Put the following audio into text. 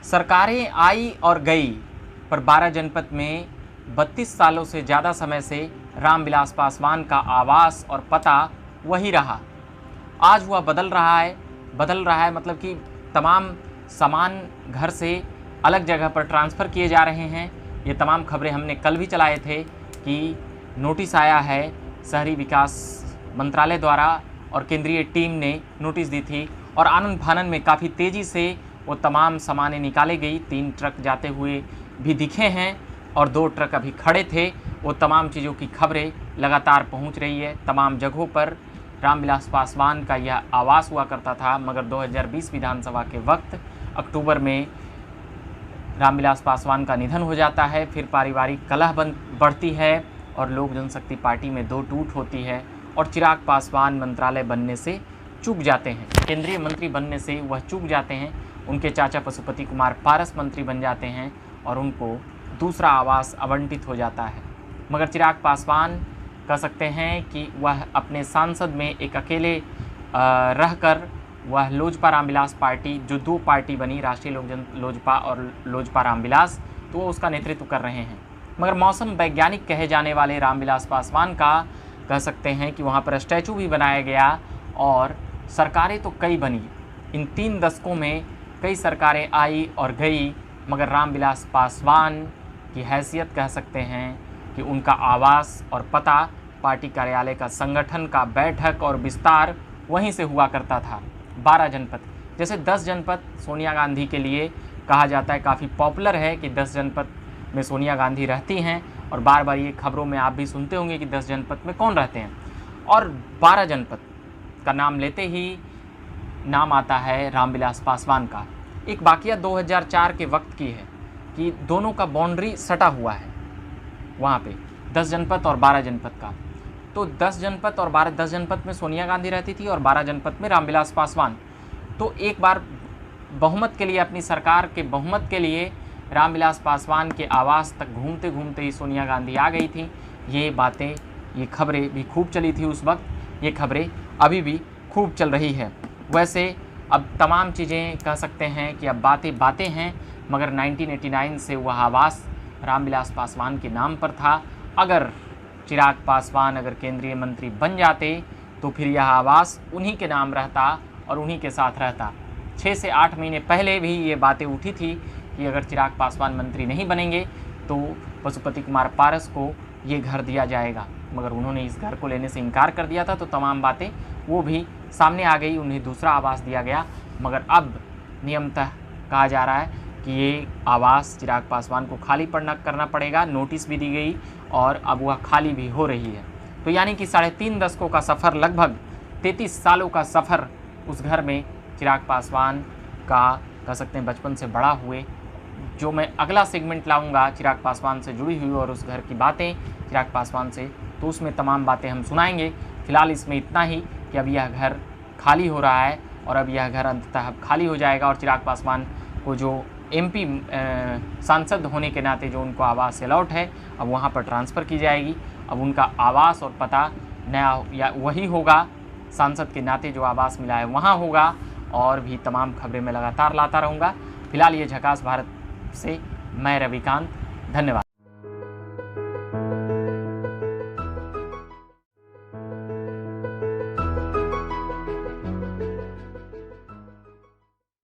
सरकारें आई और गई, पर 12 जनपद में 32 सालों से ज़्यादा समय से रामविलास पासवान का आवास और पता वही रहा। आज वह बदल रहा है मतलब कि तमाम सामान घर से अलग जगह पर ट्रांसफ़र किए जा रहे हैं। ये तमाम खबरें हमने कल भी चलाए थे कि नोटिस आया है शहरी विकास मंत्रालय द्वारा और केंद्रीय टीम ने नोटिस दी थी और आनन फानन में काफ़ी तेज़ी से वो तमाम सामानें निकाले गई। 3 ट्रक जाते हुए भी दिखे हैं और 2 ट्रक अभी खड़े थे। वो तमाम चीज़ों की खबरें लगातार पहुंच रही है। तमाम जगहों पर रामविलास पासवान का यह आवास हुआ करता था, मगर 2020 विधानसभा के वक्त अक्टूबर में रामविलास पासवान का निधन हो जाता है। फिर पारिवारिक कलह बढ़ती है और लोक जनशक्ति पार्टी में 2 टूट होती है और चिराग पासवान मंत्रालय बनने से चूक जाते हैं, केंद्रीय मंत्री बनने से वह चूक जाते हैं। उनके चाचा पशुपति कुमार पारस मंत्री बन जाते हैं और उनको दूसरा आवास आवंटित हो जाता है। मगर चिराग पासवान कह सकते हैं कि वह अपने सांसद में एक अकेले रहकर वह लोजपा रामविलास पार्टी, जो 2 पार्टी बनी, राष्ट्रीय लोजपा और लोजपा रामविलास, तो वो उसका नेतृत्व कर रहे हैं। मगर मौसम वैज्ञानिक कहे जाने वाले रामविलास पासवान का कह सकते हैं कि वहाँ पर स्टैचू भी बनाया गया और सरकारें तो कई बनी। इन 3 दशकों में कई सरकारें आई और गई, मगर रामविलास पासवान की हैसियत कह सकते हैं कि उनका आवास और पता, पार्टी कार्यालय का संगठन का बैठक और विस्तार वहीं से हुआ करता था। 12 जनपद, जैसे 10 जनपद सोनिया गांधी के लिए कहा जाता है, काफ़ी पॉपुलर है कि 10 जनपद में सोनिया गांधी रहती हैं और बार बार ये खबरों में आप भी सुनते होंगे कि 10 जनपद में कौन रहते हैं। और 12 जनपद का नाम लेते ही नाम आता है रामविलास पासवान का। एक वाकया 2004 के वक्त की है कि दोनों का बाउंड्री सटा हुआ है वहाँ पे, 10 जनपद और 12 जनपद का। तो 10 जनपद और 12, 10 जनपद में सोनिया गांधी रहती थी और 12 जनपद में रामविलास पासवान। तो एक बार बहुमत के लिए, अपनी सरकार के बहुमत के लिए रामविलास पासवान के आवास तक घूमते घूमते ही सोनिया गांधी आ गई थी। ये बातें, ये खबरें भी खूब चली थी उस वक्त, ये खबरें अभी भी खूब चल रही है। वैसे अब तमाम चीज़ें कह सकते हैं कि अब बातें हैं, मगर 1989 से वह आवास रामविलास पासवान के नाम पर था। अगर चिराग पासवान अगर केंद्रीय मंत्री बन जाते तो फिर यह आवास उन्हीं के नाम रहता और उन्हीं के साथ रहता। 6 से 8 महीने पहले भी ये बातें उठी थी कि अगर चिराग पासवान मंत्री नहीं बनेंगे तो पशुपति कुमार पारस को ये घर दिया जाएगा, मगर उन्होंने इस घर को लेने से इनकार कर दिया था। तो तमाम बातें वो भी सामने आ गई, उन्हें दूसरा आवास दिया गया। मगर अब नियमतः कहा जा रहा है कि ये आवास चिराग पासवान को खाली करना पड़ेगा। नोटिस भी दी गई और अब वह खाली भी हो रही है। तो यानी कि 3.5 दशकों का सफ़र, लगभग 33 सालों का सफ़र उस घर में चिराग पासवान का कह सकते हैं बचपन से बड़ा हुए। जो मैं अगला सेगमेंट लाऊंगा चिराग पासवान से जुड़ी हुई और उस घर की बातें चिराग पासवान से, तो उसमें तमाम बातें हम सुनाएंगे। फ़िलहाल इसमें इतना ही कि अब यह घर खाली हो रहा है और अब यह घर अंततः अब खाली हो जाएगा और चिराग पासवान को जो MP सांसद होने के नाते जो उनको आवास अलॉट है, अब वहाँ पर ट्रांसफ़र की जाएगी। अब उनका आवास और पता नया या वही होगा, सांसद के नाते जो आवास मिला है वहाँ होगा। और भी तमाम खबरें मैं लगातार लाता रहूँगा। फिलहाल ये झकास भारत से मैं रविकांत, धन्यवाद।